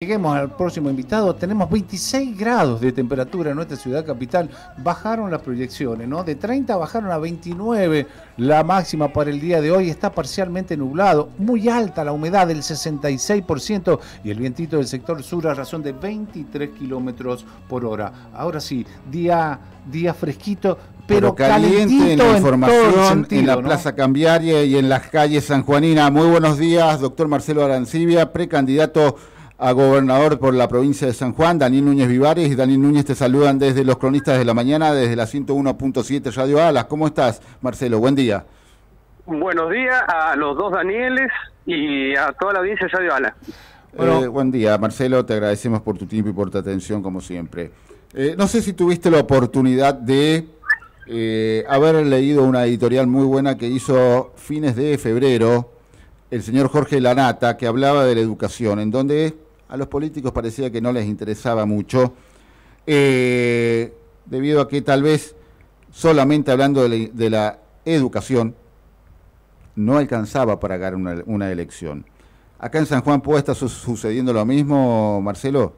Lleguemos al próximo invitado. Tenemos 26 grados de temperatura en nuestra ciudad capital. Bajaron las proyecciones, ¿no? De 30 bajaron a 29. La máxima para el día de hoy está parcialmente nublado. Muy alta la humedad del 66% y el vientito del sector sur a razón de 23 kilómetros por hora. Ahora sí, día fresquito, pero caliente en la información, sentido, en la ¿no? Plaza Cambiaria y en las calles sanjuanina. Muy buenos días, doctor Marcelo Arancibia, precandidato a gobernador por la provincia de San Juan. Daniel Núñez Vivares y Daniel Núñez te saludan desde los Cronistas de la Mañana, desde la 101.7 Radio Alas. ¿Cómo estás, Marcelo? Buen día. Buenos días a los dos Danieles y a toda la audiencia de Radio Alas. Bueno, buen día, Marcelo. Te agradecemos por tu tiempo y por tu atención, como siempre. No sé si tuviste la oportunidad de haber leído una editorial muy buena que hizo fines de febrero el señor Jorge Lanata, que hablaba de la educación, en donde a los políticos parecía que no les interesaba mucho, debido a que tal vez solamente hablando de la educación no alcanzaba para ganar una elección. ¿Acá en San Juan puede estar sucediendo lo mismo, Marcelo?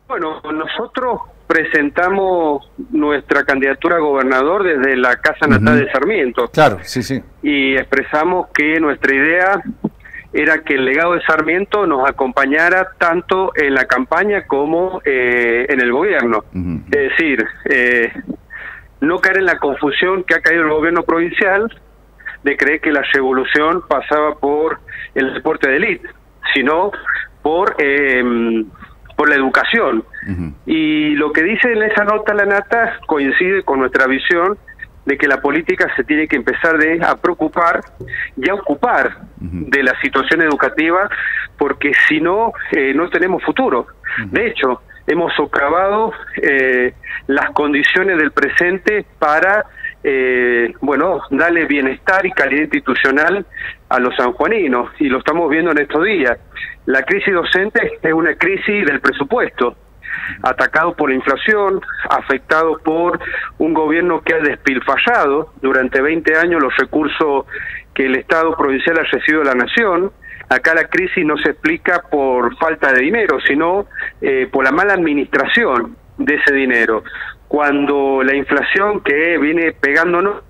Bueno, nosotros presentamos nuestra candidatura a gobernador desde la Casa Natal de Sarmiento. Claro, sí, sí. Y expresamos que nuestra idea era que el legado de Sarmiento nos acompañara tanto en la campaña como en el gobierno. Es decir, no caer en la confusión que ha caído el gobierno provincial de creer que la revolución pasaba por el deporte de élite, sino por la educación. Y lo que dice en esa nota Lanata coincide con nuestra visión de que la política se tiene que empezar a preocupar y a ocupar de la situación educativa, porque si no, no tenemos futuro. De hecho, hemos socavado las condiciones del presente para darle bienestar y calidad institucional a los sanjuaninos, y lo estamos viendo en estos días. La crisis docente es una crisis del presupuesto, atacado por la inflación, afectado por un gobierno que ha despilfarrado durante 20 años los recursos que el Estado provincial ha recibido de la Nación. Acá la crisis no se explica por falta de dinero, sino por la mala administración de ese dinero. Cuando la inflación que viene pegándonos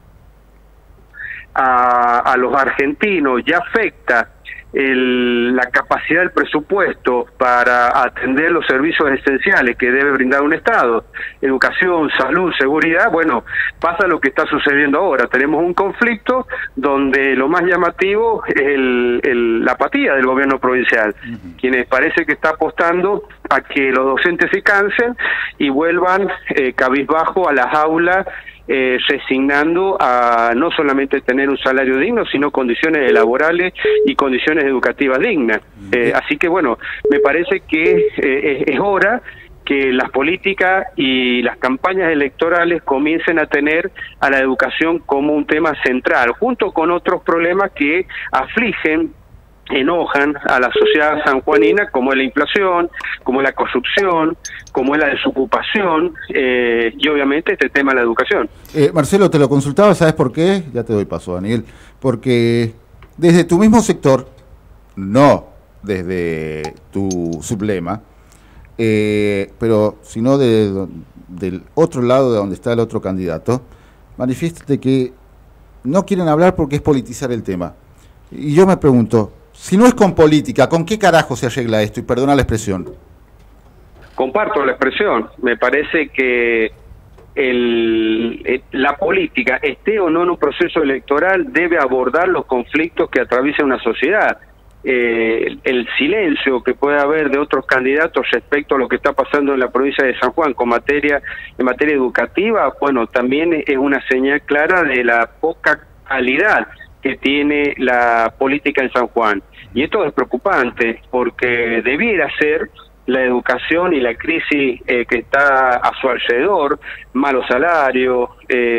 a los argentinos ya afecta la capacidad del presupuesto para atender los servicios esenciales que debe brindar un Estado, educación, salud, seguridad, bueno, pasa lo que está sucediendo ahora. Tenemos un conflicto donde lo más llamativo es la apatía del gobierno provincial, quienes parece que está apostando a que los docentes se cansen y vuelvan cabizbajo a las aulas, resignando a no solamente tener un salario digno, sino condiciones laborales y condiciones educativas dignas. Así que bueno, me parece que es hora que las políticas y las campañas electorales comiencen a tener a la educación como un tema central, junto con otros problemas que afligen, enojan a la sociedad sanjuanina, como es la inflación, como es la corrupción, como es la desocupación, y obviamente este tema de la educación. Marcelo, te lo consultaba, ¿sabes por qué? Ya te doy paso, Daniel. Porque desde tu mismo sector, no desde tu sublema, pero sino del otro lado de donde está el otro candidato, manifiéstate que no quieren hablar porque es politizar el tema. Y yo me pregunto, si no es con política, ¿con qué carajo se arregla esto? Y perdona la expresión. Comparto la expresión. Me parece que la política, esté o no en un proceso electoral, debe abordar los conflictos que atraviesa una sociedad. El silencio que puede haber de otros candidatos respecto a lo que está pasando en la provincia de San Juan en materia educativa, bueno, también es una señal clara de la poca calidad que tiene la política en San Juan. Y esto es preocupante, porque debiera ser la educación y la crisis que está a su alrededor, malos salarios,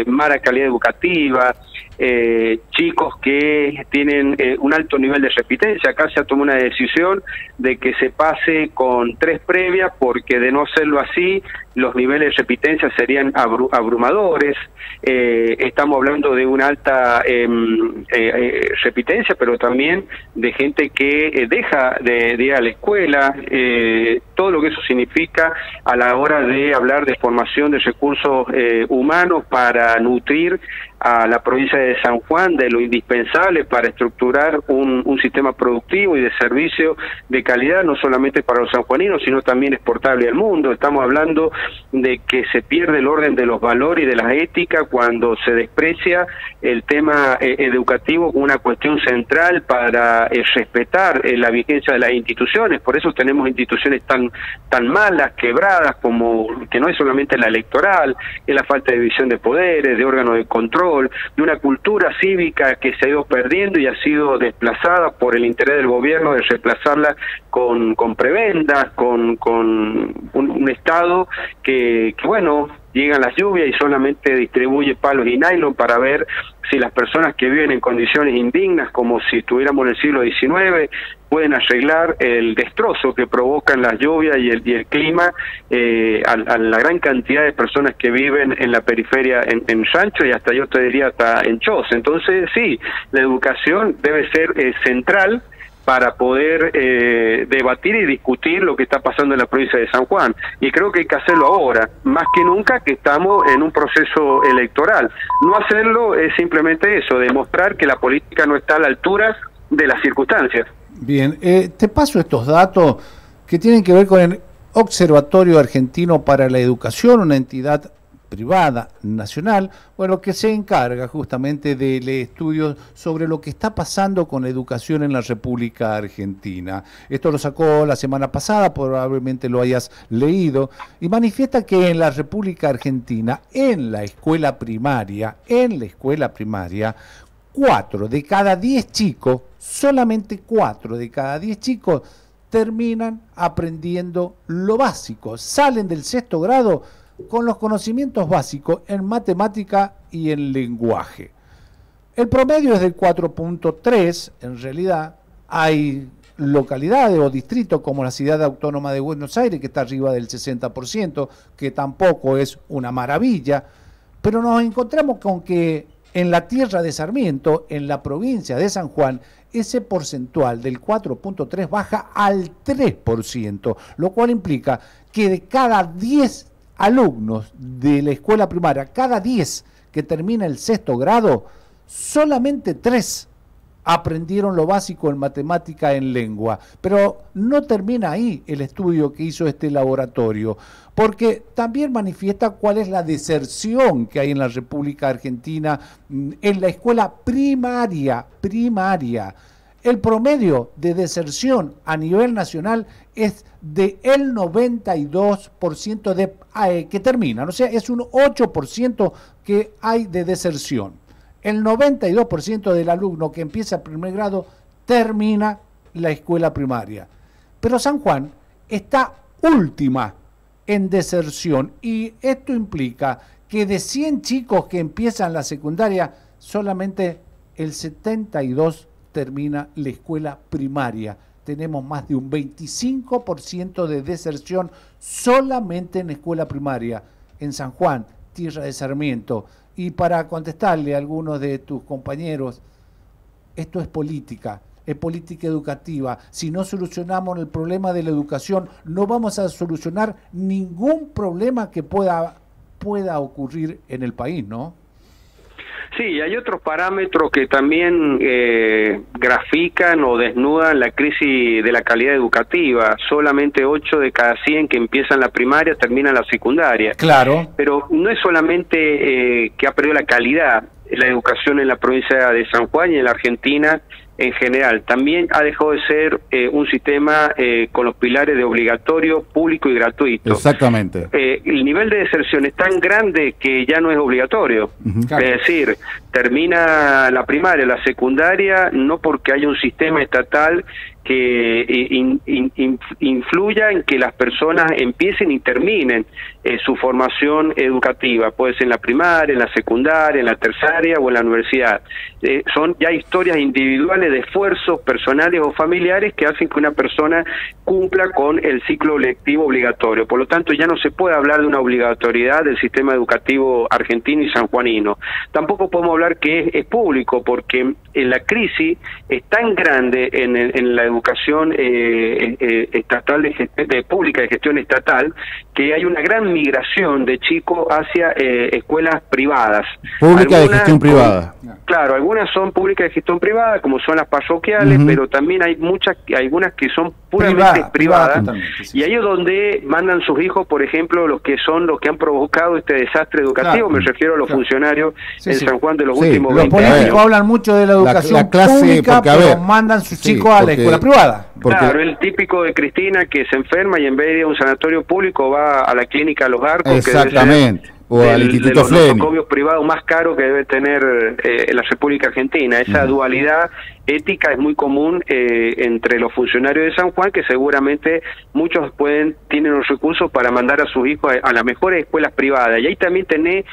mala calidad educativa, chicos que tienen un alto nivel de repitencia. Acá se tomó una decisión de que se pase con 3 previas, porque de no hacerlo así, los niveles de repitencia serían abrumadores. Estamos hablando de una alta repitencia, pero también de gente que deja de ir a la escuela, todo lo que eso significa a la hora de hablar de formación de recursos humanos para nutrir a la provincia de San Juan de lo indispensable para estructurar un sistema productivo y de servicio de calidad, no solamente para los sanjuaninos, sino también exportable al mundo. Estamos hablando de que se pierde el orden de los valores y de la ética cuando se desprecia el tema educativo como una cuestión central para respetar la vigencia de las instituciones. Por eso tenemos instituciones tan malas, quebradas, como que no es solamente la electoral, es la falta de división de poderes, de órganos de control, de una cultura cívica que se ha ido perdiendo y ha sido desplazada por el interés del gobierno de reemplazarla con prebendas, con un Estado que bueno, llegan las lluvias y solamente distribuye palos y nylon para ver si las personas que viven en condiciones indignas, como si estuviéramos en el siglo XIX, pueden arreglar el destrozo que provocan las lluvias y el clima a la gran cantidad de personas que viven en la periferia, en Sancho, y hasta yo te diría hasta en Chos. Entonces sí, la educación debe ser central para poder debatir y discutir lo que está pasando en la provincia de San Juan. Y creo que hay que hacerlo ahora, más que nunca que estamos en un proceso electoral. No hacerlo es simplemente eso, demostrar que la política no está a la altura de las circunstancias. Bien, te paso estos datos que tienen que ver con el Observatorio Argentino para la Educación, una entidad privada nacional, bueno, que se encarga justamente del estudio sobre lo que está pasando con la educación en la República Argentina. Esto lo sacó la semana pasada, probablemente lo hayas leído, y manifiesta que en la República Argentina, en la escuela primaria, 4 de cada 10 chicos, solamente 4 de cada 10 chicos terminan aprendiendo lo básico, salen del 6º grado con los conocimientos básicos en matemática y en lenguaje. El promedio es del 4.3, en realidad hay localidades o distritos como la Ciudad Autónoma de Buenos Aires que está arriba del 60%, que tampoco es una maravilla, pero nos encontramos con que en la tierra de Sarmiento, en la provincia de San Juan, ese porcentual del 4.3 baja al 3%, lo cual implica que de cada 10 alumnos de la escuela primaria, cada 10 que termina el 6º grado, solamente 3 aprendieron lo básico en matemática, en lengua. Pero no termina ahí el estudio que hizo este laboratorio, porque también manifiesta cuál es la deserción que hay en la República Argentina en la escuela primaria. El promedio de deserción a nivel nacional es del 92% que terminan, o sea, es un 8% que hay de deserción. El 92% del alumno que empieza el 1er grado termina la escuela primaria. Pero San Juan está última en deserción y esto implica que de 100 chicos que empiezan la secundaria, solamente el 72 termina la escuela primaria. Tenemos más de un 25% de deserción solamente en la escuela primaria, en San Juan, tierra de Sarmiento. Y para contestarle a algunos de tus compañeros, esto es política educativa. Si no solucionamos el problema de la educación, no vamos a solucionar ningún problema que pueda ocurrir en el país, ¿no? Sí, hay otros parámetros que también grafican o desnudan la crisis de la calidad educativa. Solamente 8 de cada 100 que empiezan la primaria terminan la secundaria. Claro. Pero no es solamente que ha perdido la calidad la educación en la provincia de San Juan y en la Argentina en general. También ha dejado de ser un sistema con los pilares de obligatorio, público y gratuito. Exactamente. El nivel de deserción es tan grande que ya no es obligatorio. Claro. Es decir, termina la primaria, la secundaria, no porque haya un sistema estatal influya en que las personas empiecen y terminen su formación educativa, puede ser en la primaria, en la secundaria, en la terciaria o en la universidad. Son ya historias individuales de esfuerzos personales o familiares que hacen que una persona cumpla con el ciclo lectivo obligatorio. Por lo tanto, ya no se puede hablar de una obligatoriedad del sistema educativo argentino y sanjuanino. Tampoco podemos hablar que es público, porque la crisis es tan grande en la educación estatal pública de gestión estatal, que hay una gran migración de chicos hacia escuelas privadas. Pública de gestión privada. Claro, algunas son públicas de gestión privada, como son las parroquiales, pero también hay algunas que son puramente privadas, sí. Y ahí es donde mandan sus hijos, por ejemplo, los que han provocado este desastre educativo, me refiero a los funcionarios en San Juan de los últimos 20 años. Los políticos hablan mucho de la educación la clase, pública, porque, pero mandan sus chicos a la escuela privada. Claro, el típico de Cristina que se enferma y en vez de ir a un sanatorio público va a la clínica Los Arcos. Exactamente. O al Instituto Fleming. De los nosocomios privados más caros que debe tener la República Argentina. Esa dualidad ética es muy común entre los funcionarios de San Juan, que seguramente muchos tienen los recursos para mandar a sus hijos a las mejores escuelas privadas. Y ahí también tenés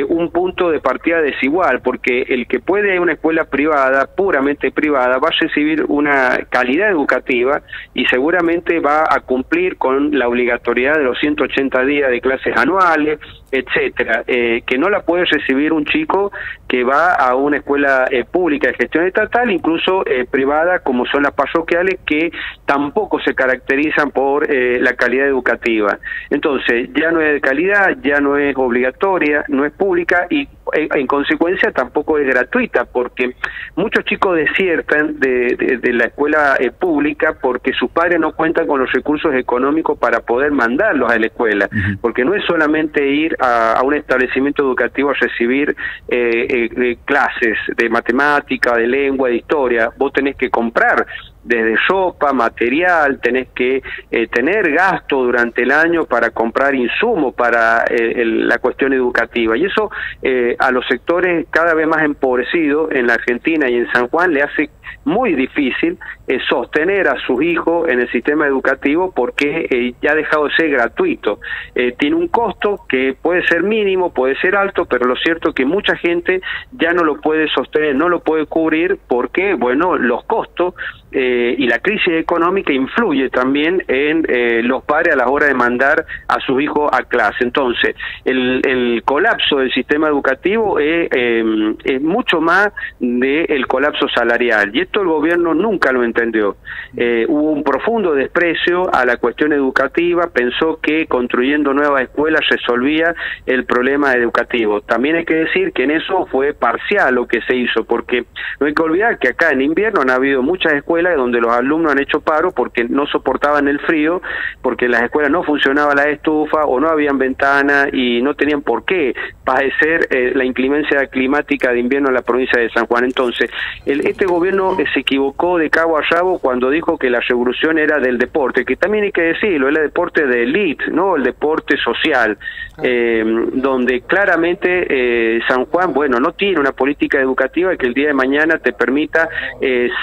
un punto de partida desigual, porque el que puede ir a una escuela privada, puramente privada, va a recibir una calidad educativa y seguramente va a cumplir con la obligatoriedad de los 180 días de clases anuales, etcétera, que no la puede recibir un chico que va a una escuela pública de gestión estatal, incluso privada, como son las parroquiales, que tampoco se caracterizan por la calidad educativa. Entonces, ya no es de calidad, ya no es obligatoria, no es pública y en consecuencia tampoco es gratuita, porque muchos chicos desiertan de la escuela pública porque sus padres no cuentan con los recursos económicos para poder mandarlos a la escuela, porque no es solamente ir a un establecimiento educativo a recibir clases de matemática, de lengua, de historia. Vos tenés que comprar desde ropa, material, tenés que tener gasto durante el año para comprar insumos para la cuestión educativa, y eso a los sectores cada vez más empobrecidos en la Argentina y en San Juan le hace muy difícil sostener a sus hijos en el sistema educativo, porque ya ha dejado de ser gratuito. Tiene un costo que puede ser mínimo, puede ser alto, pero lo cierto es que mucha gente ya no lo puede sostener, no lo puede cubrir, porque, bueno, los costos y la crisis económica influye también en los padres a la hora de mandar a sus hijos a clase. Entonces, el colapso del sistema educativo es mucho más del colapso salarial, y esto el gobierno nunca lo entendió. Hubo un profundo desprecio a la cuestión educativa, pensó que construyendo nuevas escuelas resolvía el problema educativo. También hay que decir que en eso fue parcial lo que se hizo, porque no hay que olvidar que acá en invierno han habido muchas escuelas donde los alumnos han hecho paro porque no soportaban el frío, porque en las escuelas no funcionaba la estufa o no habían ventanas y no tenían por qué padecer la inclemencia climática de invierno en la provincia de San Juan. Entonces, este gobierno se equivocó de cabo a rabo cuando dijo que la revolución era del deporte, que también hay que decirlo, es el deporte de élite, no el deporte social, donde claramente San Juan, bueno, no tiene una política educativa que el día de mañana te permita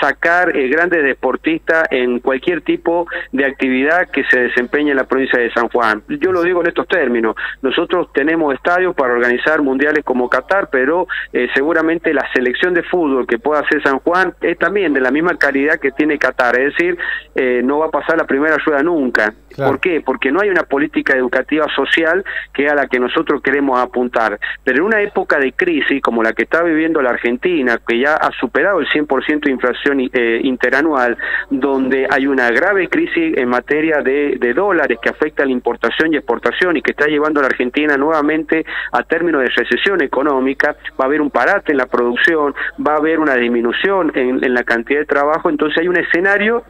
sacar grandes deportistas en cualquier tipo de actividad que se desempeñe en la provincia de San Juan. Yo lo digo en estos términos: nosotros tenemos estadios para organizar mundiales como Qatar, pero seguramente la selección de fútbol que pueda hacer San Juan es también de la misma calidad que tiene Qatar, es decir, no va a pasar la primera rueda nunca. Claro. ¿Por qué? Porque no hay una política educativa social que es a la que nosotros queremos apuntar. Pero en una época de crisis como la que está viviendo la Argentina, que ya ha superado el 100% de inflación interanual, donde hay una grave crisis en materia de dólares que afecta a la importación y exportación y que está llevando a la Argentina nuevamente a términos de recesión económica, va a haber un parate en la producción, va a haber una disminución en la cantidad de trabajo. Entonces hay un escenario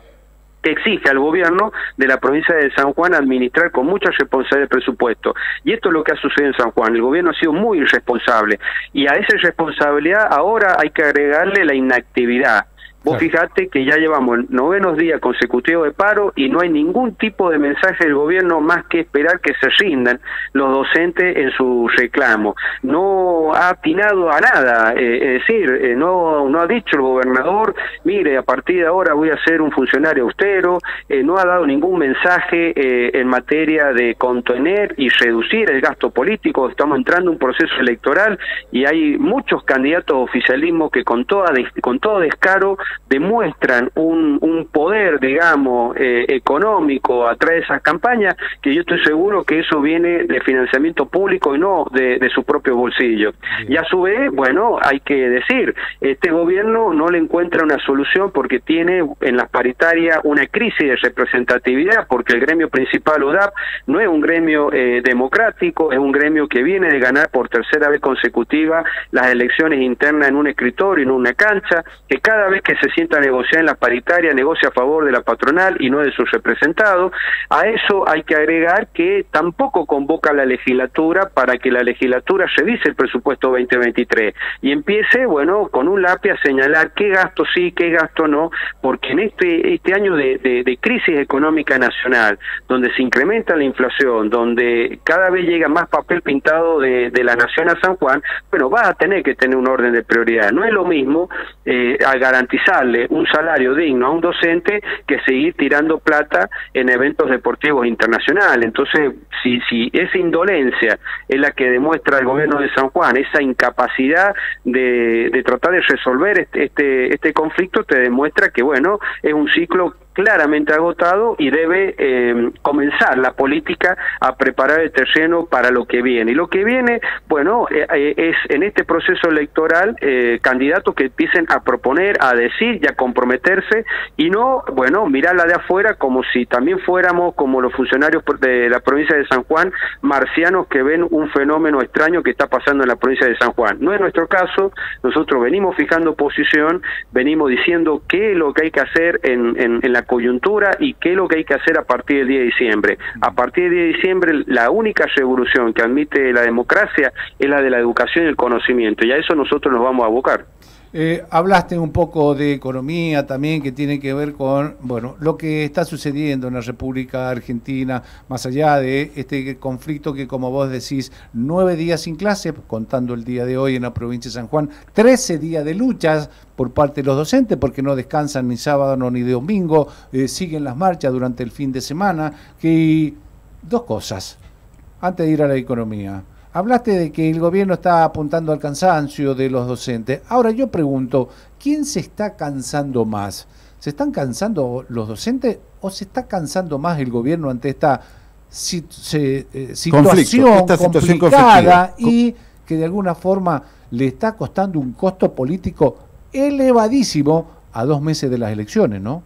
que exige al gobierno de la provincia de San Juan administrar con mucha responsabilidad el presupuesto. Y esto es lo que ha sucedido en San Juan. El gobierno ha sido muy irresponsable, y a esa irresponsabilidad ahora hay que agregarle la inactividad. Vos fijate que ya llevamos 9 días consecutivos de paro y no hay ningún tipo de mensaje del gobierno más que esperar que se rindan los docentes en su reclamo. No ha atinado a nada, es decir, no ha dicho el gobernador, mire, a partir de ahora voy a ser un funcionario austero, no ha dado ningún mensaje en materia de contener y reducir el gasto político. Estamos entrando en un proceso electoral y hay muchos candidatos a oficialismo que con todo descaro demuestran un poder, digamos, económico a través de esas campañas, que yo estoy seguro que eso viene de financiamiento público y no de su propio bolsillo. Y a su vez, bueno, hay que decir, este gobierno no le encuentra una solución porque tiene en las paritarias una crisis de representatividad, porque el gremio principal, UDAP, no es un gremio democrático, es un gremio que viene de ganar por tercera vez consecutiva las elecciones internas en un escritorio, en una cancha, que cada vez que se sienta a negociar en la paritaria, negocia a favor de la patronal y no de sus representados. A eso hay que agregar que tampoco convoca a la legislatura para que la legislatura revise el presupuesto 2023 y empiece, bueno, con un lápiz a señalar qué gasto sí, qué gasto no, porque en este año de crisis económica nacional, donde se incrementa la inflación, donde cada vez llega más papel pintado de la nación a San Juan, bueno, va a tener que tener un orden de prioridad. No es lo mismo a garantizarle un salario digno a un docente que seguir tirando plata en eventos deportivos internacionales. Entonces, si esa indolencia es la que demuestra el gobierno de San Juan, esa incapacidad de tratar de resolver este conflicto, te demuestra que, bueno, es un ciclo claramente agotado y debe comenzar la política a preparar el terreno para lo que viene. Y lo que viene, bueno, es en este proceso electoral candidatos que empiecen a proponer, a decir y a comprometerse y no, bueno, mirarla de afuera como si también fuéramos como los funcionarios de la provincia de San Juan, marcianos que ven un fenómeno extraño que está pasando en la provincia de San Juan. No es nuestro caso, nosotros venimos fijando posición, venimos diciendo qué es lo que hay que hacer en la coyuntura y qué es lo que hay que hacer a partir del 10 de diciembre. A partir del 10 de diciembre, la única revolución que admite la democracia es la de la educación y el conocimiento, y a eso nosotros nos vamos a abocar. Hablaste un poco de economía también, que tiene que ver con, bueno, lo que está sucediendo en la República Argentina, más allá de este conflicto que, como vos decís, 9 días sin clase, contando el día de hoy en la provincia de San Juan, 13 días de luchas por parte de los docentes, porque no descansan ni sábado ni de domingo, siguen las marchas durante el fin de semana. Dos cosas, antes de ir a la economía. Hablaste de que el gobierno está apuntando al cansancio de los docentes. Ahora yo pregunto, ¿quién se está cansando más? ¿Se están cansando los docentes o se está cansando más el gobierno ante esta situación complicada y que de alguna forma le está costando un costo político elevadísimo a 2 meses de las elecciones, ¿no?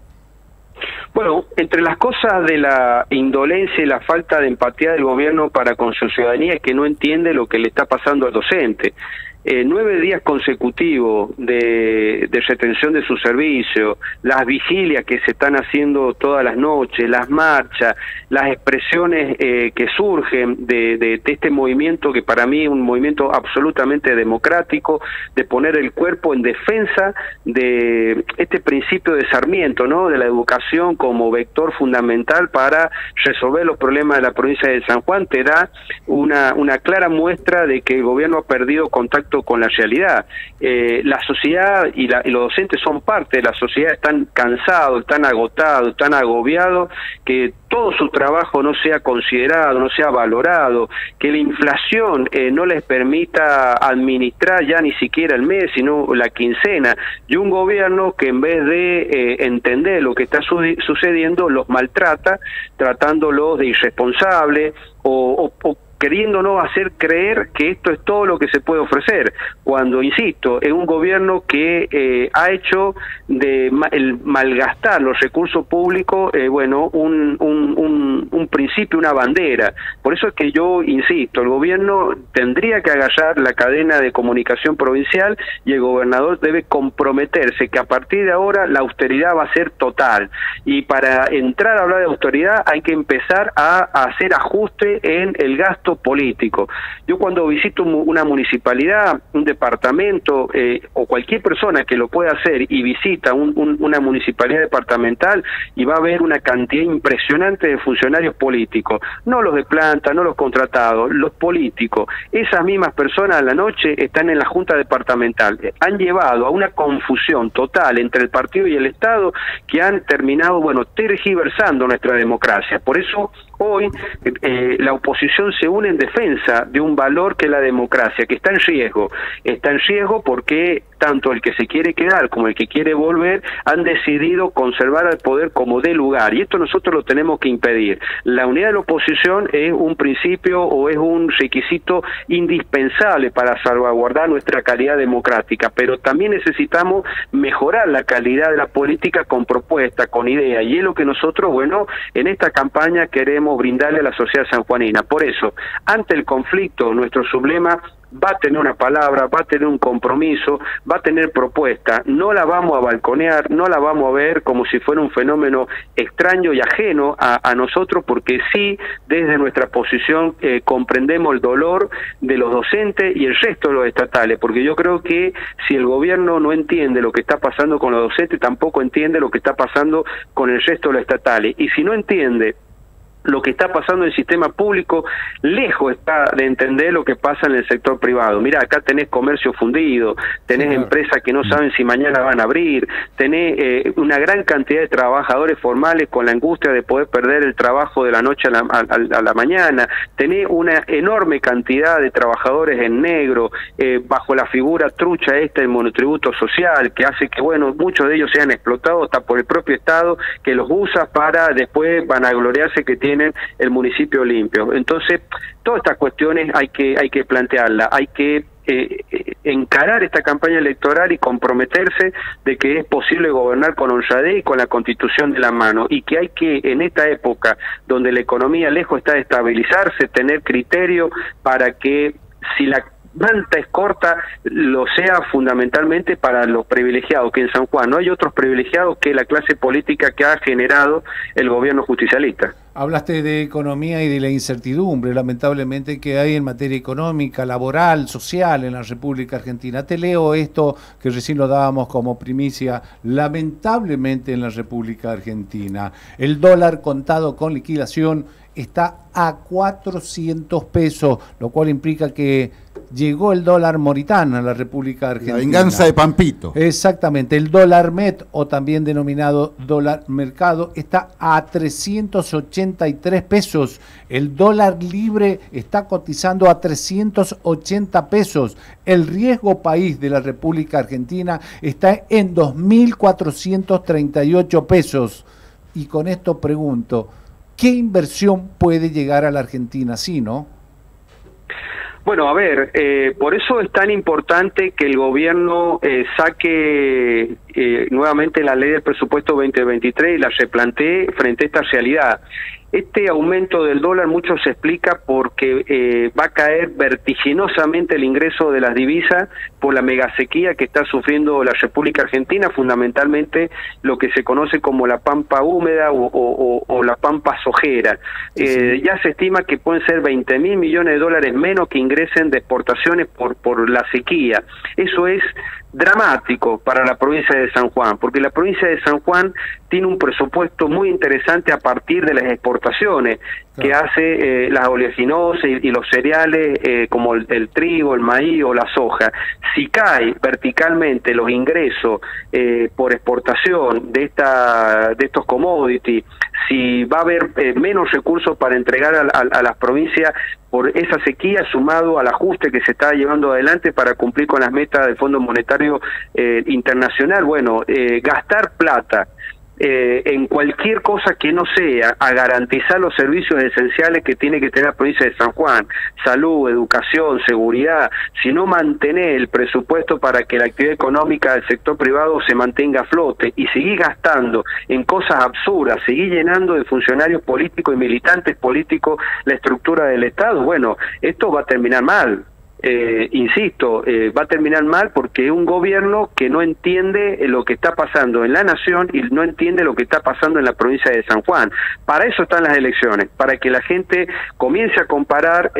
Bueno, entre las cosas de la indolencia y la falta de empatía del gobierno para con su ciudadanía es que no entiende lo que le está pasando al docente. 9 días consecutivos de retención de su servicio, las vigilias que se están haciendo todas las noches, las marchas, las expresiones que surgen de este movimiento, que para mí es un movimiento absolutamente democrático, de poner el cuerpo en defensa de este principio de Sarmiento, ¿no?, de la educación como vector fundamental para resolver los problemas de la provincia de San Juan, te da una clara muestra de que el gobierno ha perdido contacto con la realidad. La sociedad y los docentes son parte de la sociedad, están cansados, están agotados, están agobiados, que todo su trabajo no sea considerado, no sea valorado, que la inflación no les permita administrar ya ni siquiera el mes, sino la quincena, y un gobierno que en vez de entender lo que está sucediendo, los maltrata, tratándolos de irresponsables o queriéndonos hacer creer que esto es todo lo que se puede ofrecer, cuando, insisto, es un gobierno que ha hecho de el malgastar los recursos públicos, bueno, un principio, una bandera. Por eso es que yo insisto, el gobierno tendría que agarrar la cadena de comunicación provincial y el gobernador debe comprometerse que a partir de ahora la austeridad va a ser total, y para entrar a hablar de austeridad hay que empezar a hacer ajuste en el gasto presupuesto político. Yo cuando visito una municipalidad, un departamento, o cualquier persona que lo pueda hacer y visita una municipalidad departamental, y va a ver una cantidad impresionante de funcionarios políticos, no los de planta, no los contratados, los políticos. Esas mismas personas a la noche están en la Junta Departamental. Han llevado a una confusión total entre el partido y el Estado que han terminado, bueno, tergiversando nuestra democracia. Por eso hoy la oposición se une en defensa de un valor que es la democracia, que está en riesgo. Está en riesgo porque tanto el que se quiere quedar como el que quiere volver han decidido conservar al poder como de lugar, y esto nosotros lo tenemos que impedir. La unidad de la oposición es un principio o es un requisito indispensable para salvaguardar nuestra calidad democrática, pero también necesitamos mejorar la calidad de la política con propuestas, con ideas, y es lo que nosotros, bueno, en esta campaña queremos brindarle a la sociedad sanjuanina. Por eso, ante el conflicto, nuestro sublema va a tener una palabra, va a tener un compromiso, va a tener propuesta. No la vamos a balconear, no la vamos a ver como si fuera un fenómeno extraño y ajeno a nosotros, porque sí, desde nuestra posición comprendemos el dolor de los docentes y el resto de los estatales, porque yo creo que si el gobierno no entiende lo que está pasando con los docentes, tampoco entiende lo que está pasando con el resto de los estatales, y si no entiende lo que está pasando en el sistema público, lejos está de entender lo que pasa en el sector privado. Mira, acá tenés comercio fundido, tenés empresas que no saben si mañana van a abrir, tenés una gran cantidad de trabajadores formales con la angustia de poder perder el trabajo de la noche a la mañana, tenés una enorme cantidad de trabajadores en negro, bajo la figura trucha esta del monotributo social, que hace que, bueno, muchos de ellos sean explotados hasta por el propio Estado, que los usa para después vanagloriarse que tienen el municipio limpio. Entonces, todas estas cuestiones hay que plantearlas, hay que encarar esta campaña electoral y comprometerse de que es posible gobernar con honradez y con la Constitución de la mano, y que hay que, en esta época donde la economía lejos está de estabilizarse, tener criterio para que, si la manta es corta, lo sea fundamentalmente para los privilegiados, que en San Juan no hay otros privilegiados que la clase política que ha generado el gobierno justicialista. Hablaste de economía y de la incertidumbre, lamentablemente, que hay en materia económica, laboral, social en la República Argentina. Te leo esto que recién lo dábamos como primicia. Lamentablemente en la República Argentina, el dólar contado con liquidación está a 400 pesos, lo cual implica que llegó el dólar moritán a la República Argentina. La venganza de Pampito. Exactamente. El dólar MET, o también denominado dólar mercado, está a 383 pesos. El dólar libre está cotizando a 380 pesos. El riesgo país de la República Argentina está en 2.438 pesos. Y con esto pregunto, ¿qué inversión puede llegar a la Argentina así, no? Bueno, a ver, por eso es tan importante que el gobierno saque nuevamente la ley del presupuesto 2023 y la replantee frente a esta realidad. Este aumento del dólar mucho se explica porque va a caer vertiginosamente el ingreso de las divisas por la megasequía que está sufriendo la República Argentina, fundamentalmente lo que se conoce como la pampa húmeda o la pampa sojera. Ya se estima que pueden ser 20.000 millones de dólares menos que ingresen de exportaciones por la sequía. Eso es dramático para la provincia de San Juan, porque la provincia de San Juan tiene un presupuesto muy interesante a partir de las exportaciones que hace las oleaginosas y los cereales como el trigo, el maíz o la soja. Si cae verticalmente los ingresos por exportación de estos commodities, si va a haber menos recursos para entregar a las provincias por esa sequía, sumado al ajuste que se está llevando adelante para cumplir con las metas del Fondo Monetario Internacional, bueno, gastar plata en cualquier cosa que no sea a garantizar los servicios esenciales que tiene que tener la provincia de San Juan, salud, educación, seguridad, sino mantener el presupuesto para que la actividad económica del sector privado se mantenga a flote, y seguir gastando en cosas absurdas, seguir llenando de funcionarios políticos y militantes políticos la estructura del Estado, bueno, esto va a terminar mal. insisto, va a terminar mal porque es un gobierno que no entiende lo que está pasando en la nación y no entiende lo que está pasando en la provincia de San Juan. Para eso están las elecciones, para que la gente comience a comparar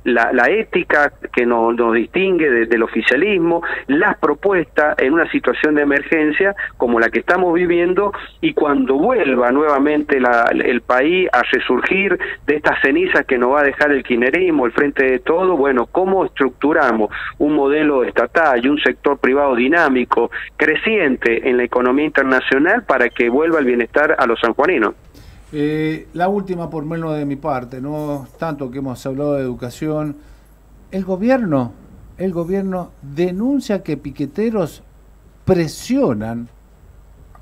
la ética que nos distingue del oficialismo, las propuestas en una situación de emergencia como la que estamos viviendo, y cuando vuelva nuevamente el país a resurgir de estas cenizas que nos va a dejar el kirchnerismo, el Frente de Todo, bueno, ¿cómo estructuramos un modelo estatal y un sector privado dinámico, creciente en la economía internacional para que vuelva el bienestar a los sanjuaninos? La última, por menos de mi parte, no tanto que hemos hablado de educación, el gobierno denuncia que piqueteros presionan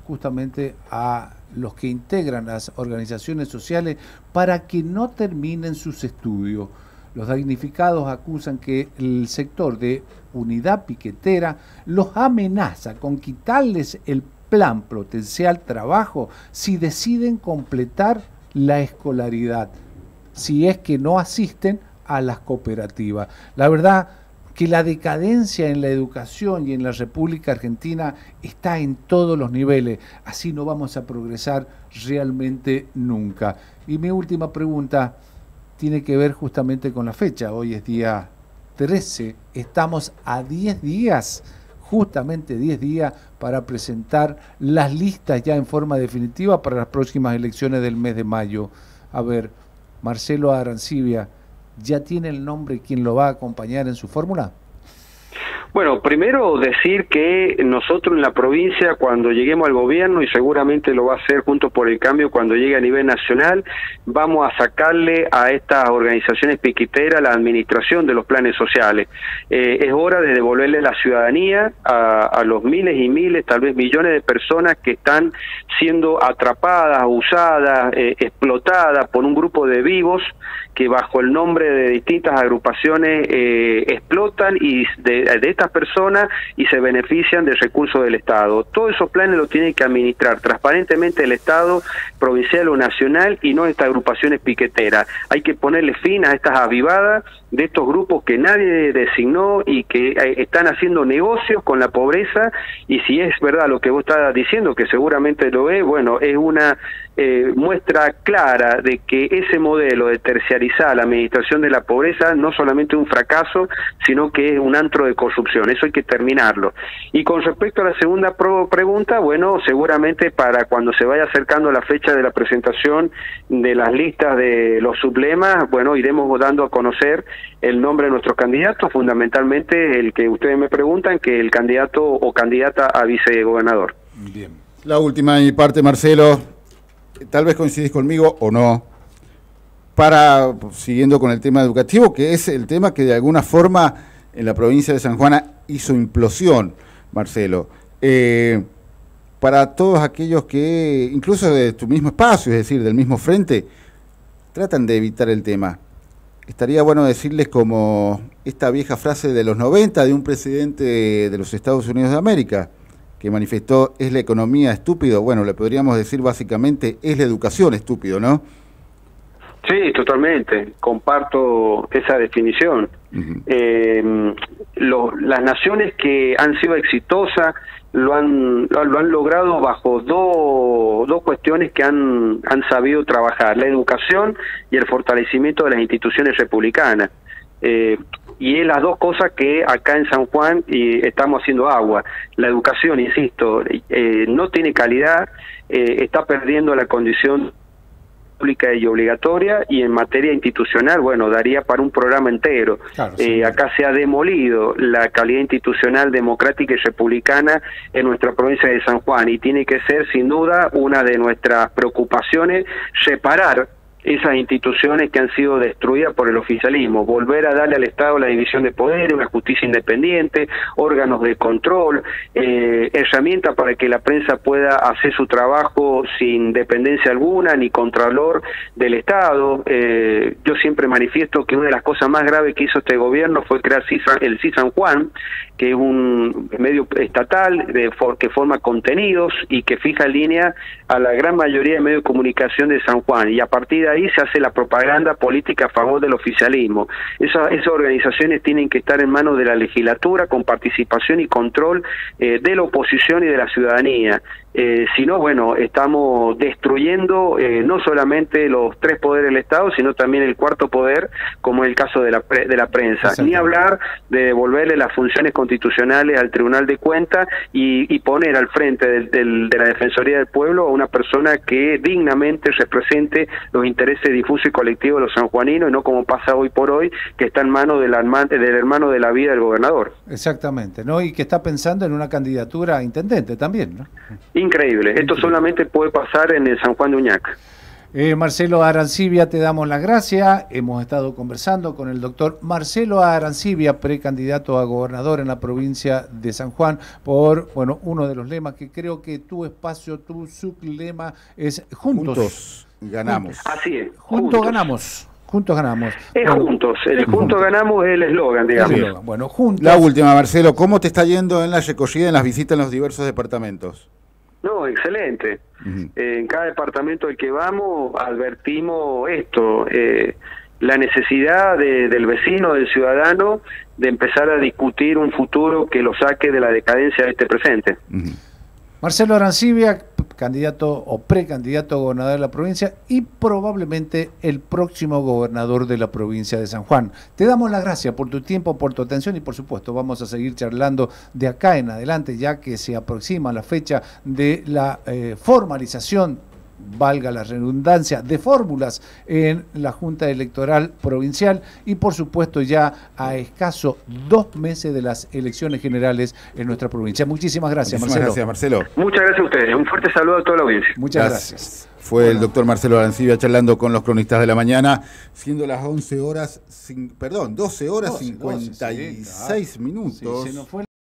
justamente a los que integran las organizaciones sociales para que no terminen sus estudios. Los damnificados acusan que el sector de Unidad Piquetera los amenaza con quitarles el plan potencial trabajo si deciden completar la escolaridad, si es que no asisten a las cooperativas. La verdad que la decadencia en la educación y en la República Argentina está en todos los niveles. Así no vamos a progresar realmente nunca. Y mi última pregunta tiene que ver justamente con la fecha. Hoy es día 13, estamos a 10 días, justamente 10 días para presentar las listas ya en forma definitiva para las próximas elecciones del mes de mayo. A ver, Marcelo Arancibia, ¿ya tiene el nombre quien lo va a acompañar en su fórmula? Bueno, primero decir que nosotros en la provincia, cuando lleguemos al gobierno, y seguramente lo va a hacer Juntos por el Cambio cuando llegue a nivel nacional, vamos a sacarle a estas organizaciones piqueteras la administración de los planes sociales. Es hora de devolverle la ciudadanía a los miles y miles, tal vez millones de personas que están siendo atrapadas, usadas, explotadas por un grupo de vivos que bajo el nombre de distintas agrupaciones explotan y de estas personas y se benefician de recursos del Estado. Todos esos planes los tiene que administrar transparentemente el Estado provincial o nacional y no estas agrupaciones piqueteras. Hay que ponerle fin a estas avivadas de estos grupos que nadie designó y que están haciendo negocios con la pobreza, y si es verdad lo que vos estás diciendo, que seguramente lo es, bueno, es una muestra clara de que ese modelo de terciarizar la administración de la pobreza no solamente es un fracaso, sino que es un antro de corrupción. Eso hay que terminarlo. Y con respecto a la segunda pregunta, bueno, seguramente para cuando se vaya acercando la fecha de la presentación de las listas de los sublemas, bueno, iremos dando a conocer el nombre de nuestros candidatos, fundamentalmente el que ustedes me preguntan, que el candidato o candidata a vicegobernador. Bien. La última de mi parte, Marcelo, tal vez coincidís conmigo o no, siguiendo con el tema educativo, que es el tema que de alguna forma en la provincia de San Juan hizo implosión, Marcelo. Para todos aquellos que, incluso de tu mismo espacio, es decir, del mismo frente, tratan de evitar el tema. Estaría bueno decirles como esta vieja frase de los 90 de un presidente de los Estados Unidos de América, que manifestó: ¿es la economía estúpido? Bueno, le podríamos decir básicamente: es la educación estúpido, ¿no? Sí, totalmente, comparto esa definición. Las naciones que han sido exitosas lo han logrado bajo dos cuestiones que han sabido trabajar: la educación y el fortalecimiento de las instituciones republicanas. Y es las dos cosas que acá en San Juan estamos haciendo agua. La educación, insisto, no tiene calidad, está perdiendo la condición pública y obligatoria, y en materia institucional, bueno, daría para un programa entero. Claro, sí. Acá se ha demolido la calidad institucional democrática y republicana en nuestra provincia de San Juan, y tiene que ser sin duda una de nuestras preocupaciones reparar esas instituciones que han sido destruidas por el oficialismo, volver a darle al Estado la división de poderes, una justicia independiente, órganos de control, herramientas para que la prensa pueda hacer su trabajo sin dependencia alguna ni contralor del Estado. Yo siempre manifiesto que una de las cosas más graves que hizo este gobierno fue crear el CISAN Juan, que es un medio estatal que forma contenidos y que fija en línea a la gran mayoría de medios de comunicación de San Juan, y a partir de ahí se hace la propaganda política a favor del oficialismo. Esas organizaciones tienen que estar en manos de la legislatura, con participación y control de la oposición y de la ciudadanía. Si no, bueno, estamos destruyendo no solamente los tres poderes del Estado, sino también el cuarto poder, como es el caso de la prensa. Ni hablar de devolverle las funciones constitucionales al Tribunal de Cuentas y poner al frente de la Defensoría del Pueblo a una persona que dignamente represente los intereses difusos y colectivos de los sanjuaninos, y no como pasa hoy por hoy, que está en manos del hermano de la vida del gobernador. Exactamente, ¿no? Y que está pensando en una candidatura a intendente también, ¿no? Increíble. Esto solamente puede pasar en el San Juan de Uñac. Marcelo Arancibia, te damos las gracias. Hemos estado conversando con el doctor Marcelo Arancibia, precandidato a gobernador en la provincia de San Juan, por uno de los lemas que creo que tu espacio, tu sublema es Juntos ganamos. Así es. Juntos ganamos. Juntos ganamos. Es juntos. El juntos ganamos es el eslogan, digamos. Bueno, juntos. La última, Marcelo, ¿cómo te está yendo en la recorrida, en las visitas en los diversos departamentos? No, excelente. En cada departamento al que vamos advertimos esto, la necesidad del vecino, del ciudadano, de empezar a discutir un futuro que lo saque de la decadencia de este presente. Marcelo Arancibia, candidato o precandidato a gobernador de la provincia y probablemente el próximo gobernador de la provincia de San Juan. Te damos las gracias por tu tiempo, por tu atención y por supuesto vamos a seguir charlando de acá en adelante, ya que se aproxima la fecha de la formalización, valga la redundancia, de fórmulas en la Junta Electoral Provincial y por supuesto ya a escaso 2 meses de las elecciones generales en nuestra provincia. Muchísimas gracias, Marcelo. Gracias, Marcelo. Muchas gracias a ustedes. Un fuerte saludo a toda la audiencia. Muchas gracias. Fue el doctor Marcelo Arancibia charlando con los cronistas de la mañana, siendo las 12 horas 56 minutos. Sí, se nos fue